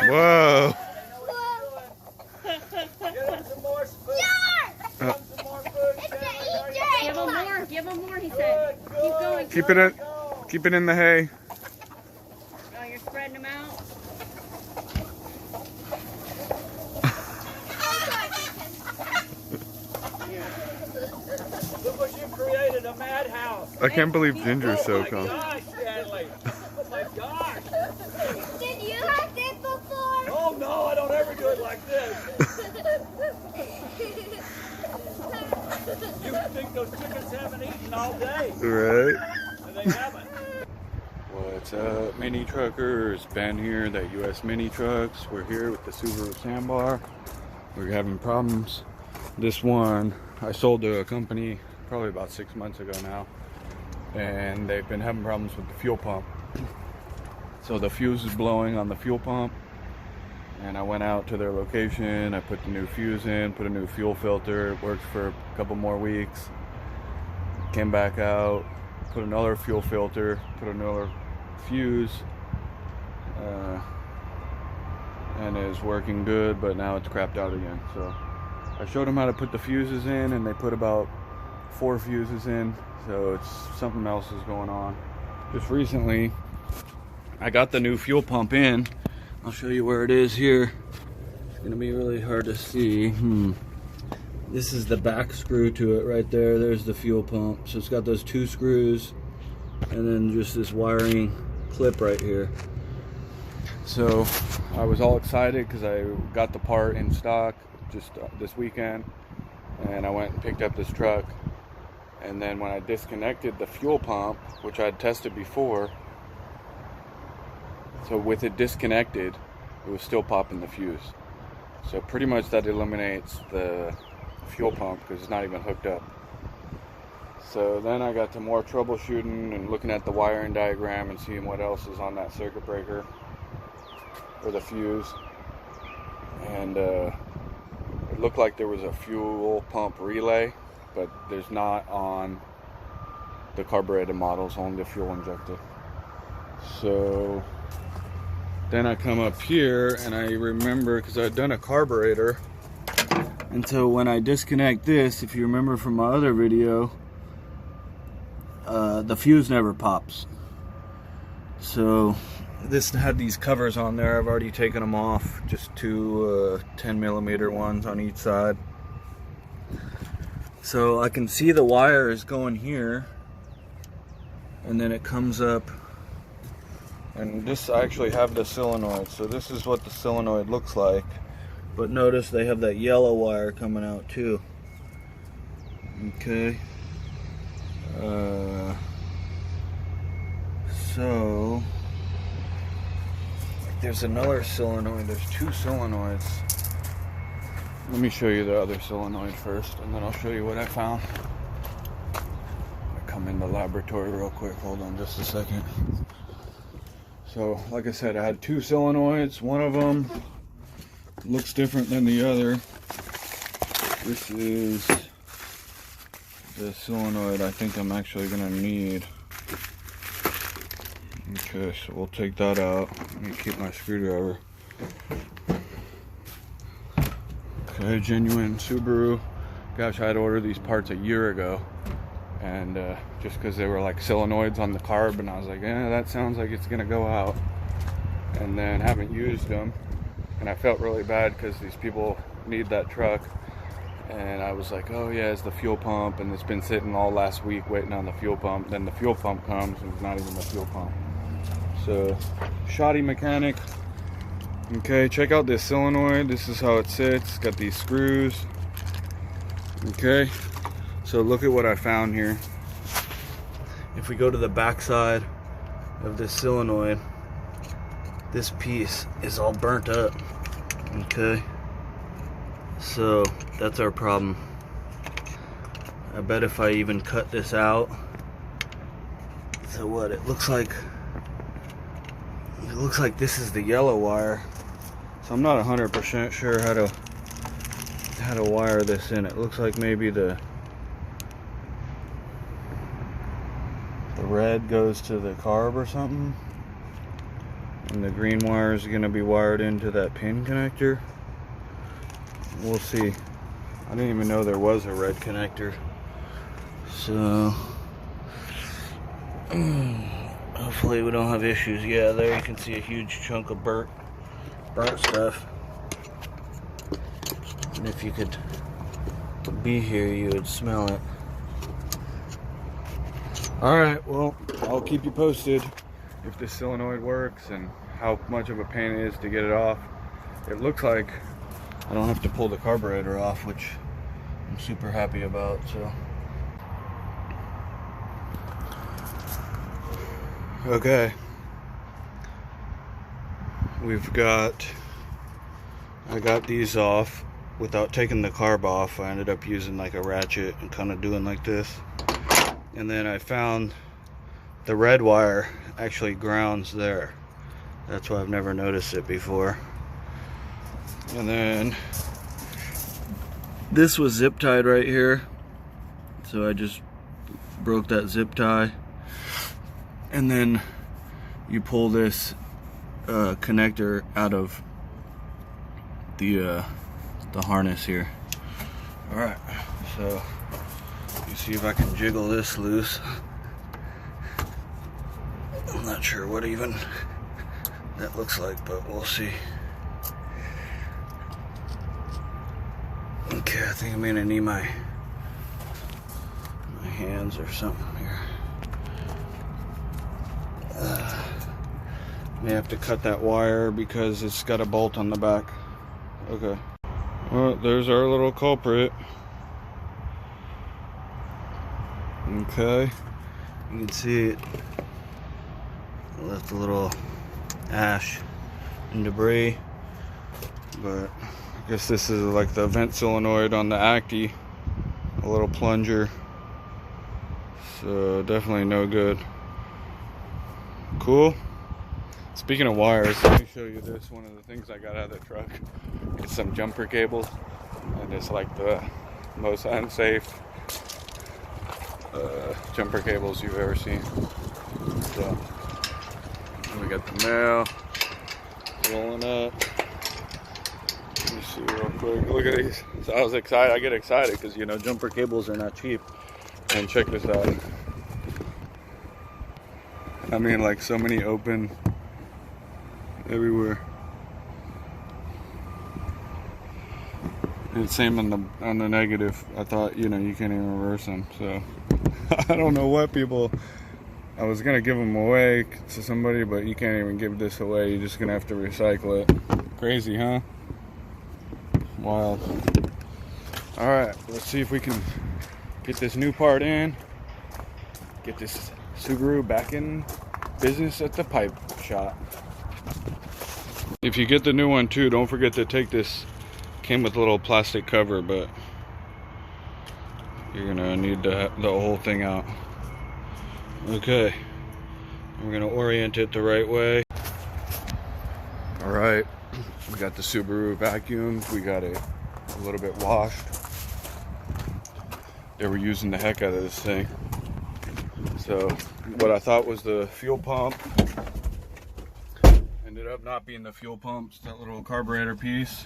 Whoa. Give him more, he said. Keep going. Keep it in the hay. Oh, you're spreading them out? Look what you created, a madhouse. I can't believe Ginger's so calm. Gosh, Stanley. Oh my gosh. Did you have this before? Oh no, I don't ever do it like this. You think those chickens haven't eaten all day? Right. And they haven't. What's up, mini truckers? Ben here, that US Mini Trucks. We're here with the Subaru Sambar. We're having problems. This one I sold to a company probably about 6 months ago now, and they've been having problems with the fuel pump. So the fuse is blowing on the fuel pump, and I went out to their location. I put the new fuse in, put a new fuel filter. It worked for a couple more weeks. Came back out, put another fuel filter, put another fuse, and it was working good, but now it's crapped out again. So I showed them how to put the fuses in, and they put about 4 fuses in, so it's something else is going on. Just recently I got the new fuel pump in. I'll show you where it is here. It's gonna be really hard to see. This is the back screw to it right there. There's the fuel pump. So it's got those 2 screws and then just this wiring clip right here. So I was all excited because I got the part in stock just this weekend, and I went and picked up this truck. And then when I disconnected the fuel pump, which I'd tested before, so with it disconnected, it was still popping the fuse. So pretty much that eliminates the fuel pump because it's not even hooked up. So then I got to more troubleshooting and looking at the wiring diagram and seeing what else is on that circuit breaker or the fuse. And it looked like there was a fuel pump relay, but there's not on the carbureted models, only the fuel injected. So then I come up here and I remember, because I'd done a carburetor, and so when I disconnect this, if you remember from my other video, the fuse never pops. So this had these covers on there. I've already taken them off, just 2 10mm ones on each side. So I can see the wire is going here, and then it comes up, and this, I actually have the solenoid, so this is what the solenoid looks like. But notice they have that yellow wire coming out too. Okay. So there's another solenoid. There's 2 solenoids. Let me show you the other solenoid first, and then I'll show you what I found. I come in the laboratory real quick. Hold on just a second. So, like I said, I had 2 solenoids. One of them looks different than the other. This is the solenoid I think I'm actually gonna need. Okay, so we'll take that out. Let me keep my screwdriver. Okay, genuine Subaru. Gosh, I had ordered these parts a year ago, and just because they were like solenoids on the carb, and I was like, that sounds like it's gonna go out. And then haven't used them, and I felt really bad because these people need that truck, and I was like, oh yeah, it's the fuel pump, and it's been sitting all last week waiting on the fuel pump. Then the fuel pump comes, and it's not even the fuel pump. So, shoddy mechanic. Okay, check out this solenoid. This is how it sits. It's got these screws. Okay, so look at what I found here. If we go to the back side of this solenoid, this piece is all burnt up. Okay, so that's our problem. I bet if I even cut this out, so what, it looks like this is the yellow wire. So I'm not 100% sure how to wire this in. It looks like maybe the red goes to the carb or something, And the green wire is going to be wired into that pin connector. We'll see. I didn't even know there was a red connector. So hopefully we don't have issues. Yeah, there you can see a huge chunk of burnt stuff. And if you could be here, you would smell it. Alright, well, I'll keep you posted if this solenoid works and how much of a pain it is to get it off. It looks like I don't have to pull the carburetor off, which I'm super happy about. So okay, I got these off without taking the carb off. I ended up using like a ratchet and kind of doing like this. And then I found the red wire actually grounds there. That's why I've never noticed it before. And then this was zip tied right here. So I just broke that zip tie. And then you pull this connector out of the harness here. Alright, so you see if I can jiggle this loose. I'm not sure what even that looks like, but we'll see. Okay, I think I'm gonna need my hands or something here. May have to cut that wire because it's got a bolt on the back. Okay. Well, there's our little culprit. Okay. You can see it left a little ash and debris. But I guess this is like the vent solenoid on the Acti. A little plunger. So definitely no good. Cool. Speaking of wires, let me show you this. One of the things I got out of the truck. It's some jumper cables, and it's like the most unsafe jumper cables you've ever seen. So we got the mail rolling up. Let me see real quick. Look at these. So I was excited. I get excited because, you know, jumper cables are not cheap. And check this out. I mean, like, so many open everywhere. And same on the negative. I thought, you know, you can't even reverse them. So I don't know what people. I was gonna give them away to somebody, but you can't even give this away. You're just gonna have to recycle it. Crazy, huh? Wild. All right, let's see if we can get this new part in. Get this Subaru back in business at the pipe shop. If you get the new one too, don't forget to take this. Came with a little plastic cover, but you're gonna need the whole thing out. Okay, we're gonna orient it the right way. All right, we got the Subaru vacuumed. We got it a little bit washed. They were using the heck out of this thing. So what I thought was the fuel pump ended up not being the fuel pump. It's that little carburetor piece.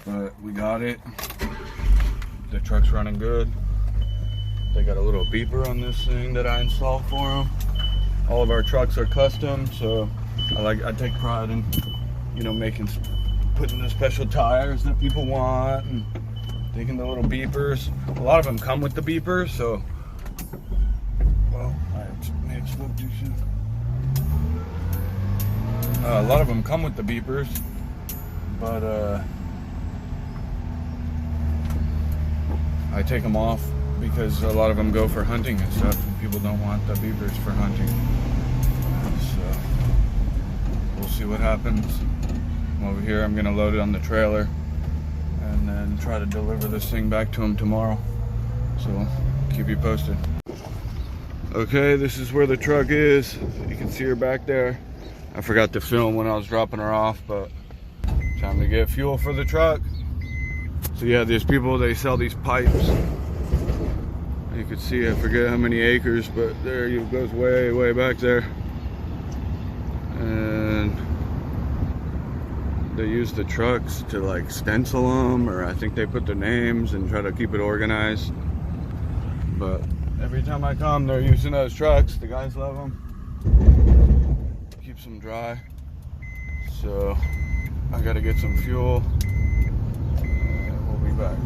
But we got it. The truck's running good. They got a little beeper on this thing that I installed for them. All of our trucks are custom, so I take pride in, you know, putting the special tires that people want and taking the little beepers. A lot of them come with the beepers, so well, I may have spoke too soon. A lot of them come with the beepers, but I take them off because a lot of them go for hunting and stuff, and people don't want the beepers for hunting. So we'll see what happens. I'm over here. I'm gonna load it on the trailer and then try to deliver this thing back to them tomorrow. So keep you posted. Okay, this is where the truck is. You can see her back there. I forgot to film when I was dropping her off, but time to get fuel for the truck. So yeah, there's people, they sell these pipes. You can see, I forget how many acres, but there it goes way back there. And then they use the trucks to like stencil them, or I think they put their names and try to keep it organized. But every time I come, they're using those trucks. The guys love them. Keeps them dry. So I gotta get some fuel. We'll be back.